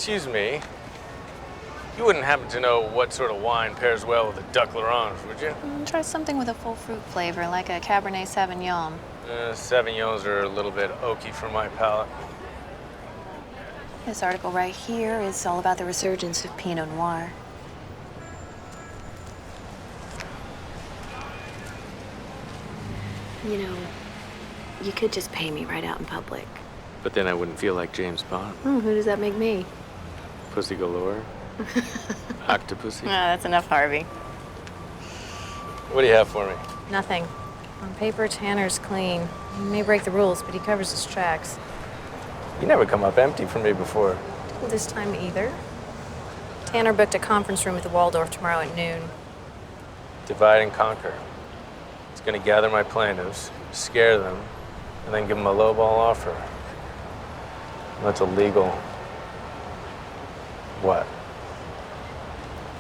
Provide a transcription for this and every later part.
Excuse me. You wouldn't happen to know what sort of wine pairs well with a Duck L'Orange, would you? Try something with a full fruit flavor, like a Cabernet Sauvignon. Sauvignons are a little bit oaky for my palate. This article right here is all about the resurgence of Pinot Noir. You know, you could just pay me right out in public. But then I wouldn't feel like James Bond. Who does that make me? Pussy galore. Octopussy. That's enough, Harvey. What do you have for me? Nothing. On paper, Tanner's clean. He may break the rules, but he covers his tracks. You never come up empty for me before. This time either. Tanner booked a conference room at the Waldorf tomorrow at noon. Divide and conquer. It's gonna gather my plaintiffs, scare them, and then give them a lowball offer. That's illegal. What?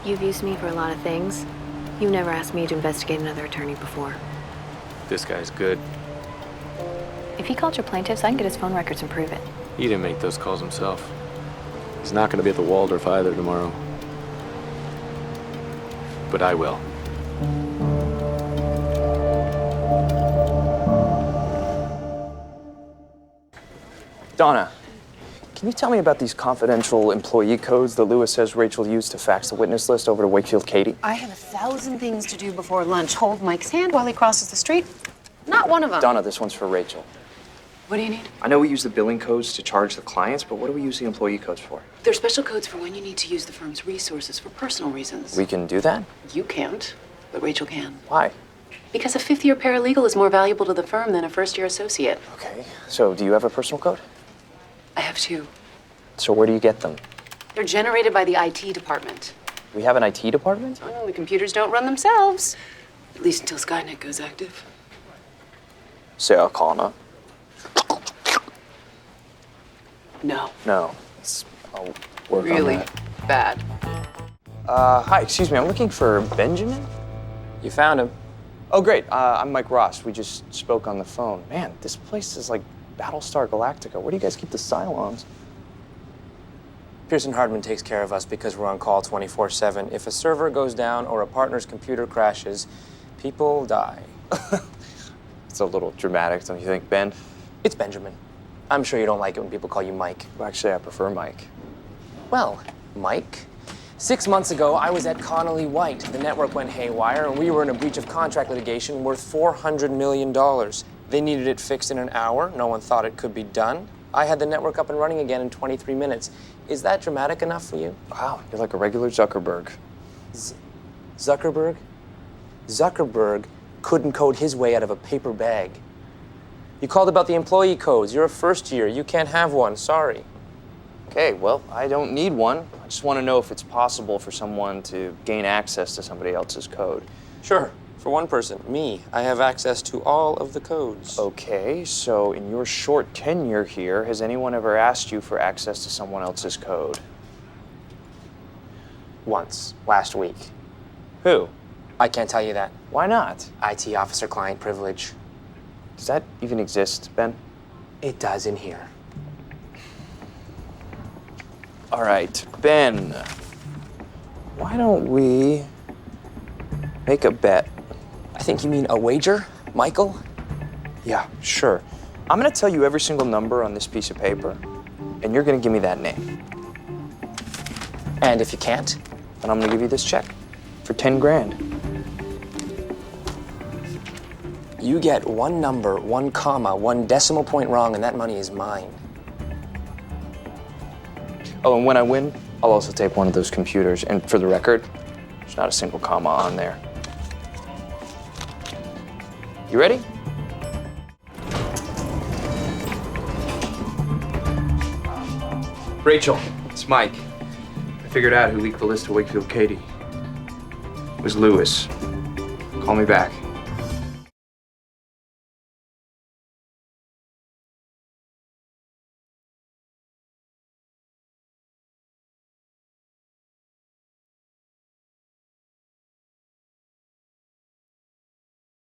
You've used me for a lot of things. You've never asked me to investigate another attorney before. This guy's good. If he called your plaintiffs, I can get his phone records and prove it. He didn't make those calls himself. He's not gonna be at the Waldorf either tomorrow. But I will. Donna, can you tell me about these confidential employee codes that Lewis says Rachel used to fax the witness list over to Wakefield Katie? I have 1,000 things to do before lunch. Hold Mike's hand while he crosses the street. Not one of them. Donna, this one's for Rachel. What do you need? I know we use the billing codes to charge the clients, but what do we use the employee codes for? They're special codes for when you need to use the firm's resources for personal reasons. We can do that? You can't, but Rachel can. Why? Because a fifth-year paralegal is more valuable to the firm than a first-year associate. Okay, so do you have a personal code? I have two. So where do you get them? They're generated by the IT department. We have an IT department? Oh, no, the computers don't run themselves. At least until Skynet goes active. Sarah Connor? No. No. I'll work Really on that. bad. Hi, excuse me, I'm looking for Benjamin? You found him. Oh, great. I'm Mike Ross. We just spoke on the phone. Man, this place is like Battlestar Galactica. Where do you guys keep the Cylons? Pearson Hardman takes care of us because we're on call 24/7. If a server goes down or a partner's computer crashes, people die. It's a little dramatic, don't you think, Ben? It's Benjamin. I'm sure you don't like it when people call you Mike. Well, actually, I prefer Mike. Well, Mike, 6 months ago, I was at Connolly White. The network went haywire, and we were in a breach of contract litigation worth $400 million. They needed it fixed in an hour. No one thought it could be done. I had the network up and running again in 23 minutes. Is that dramatic enough for you? Wow, you're like a regular Zuckerberg. Zuckerberg? Zuckerberg couldn't code his way out of a paper bag. You called about the employee codes. You're a first year. You can't have one. Sorry. Okay, well, I don't need one. I just want to know if it's possible for someone to gain access to somebody else's code. Sure. For one person, me, I have access to all of the codes. Okay, so in your short tenure here, has anyone ever asked you for access to someone else's code? Once, last week. Who? I can't tell you that. Why not? IT officer client privilege. Does that even exist, Ben? It does in here. All right, Ben, why don't we make a bet? I think you mean a wager, Michael? Yeah, sure. I'm gonna tell you every single number on this piece of paper, and you're gonna give me that name. And if you can't? Then I'm gonna give you this check for 10 grand. You get one number, 1 comma, 1 decimal point wrong, and that money is mine. Oh, and when I win, I'll also take one of those computers. And for the record, there's not a single comma on there. You ready? Rachel, it's Mike. I figured out who leaked the list to Wakefield Katie. It was Lewis. Call me back.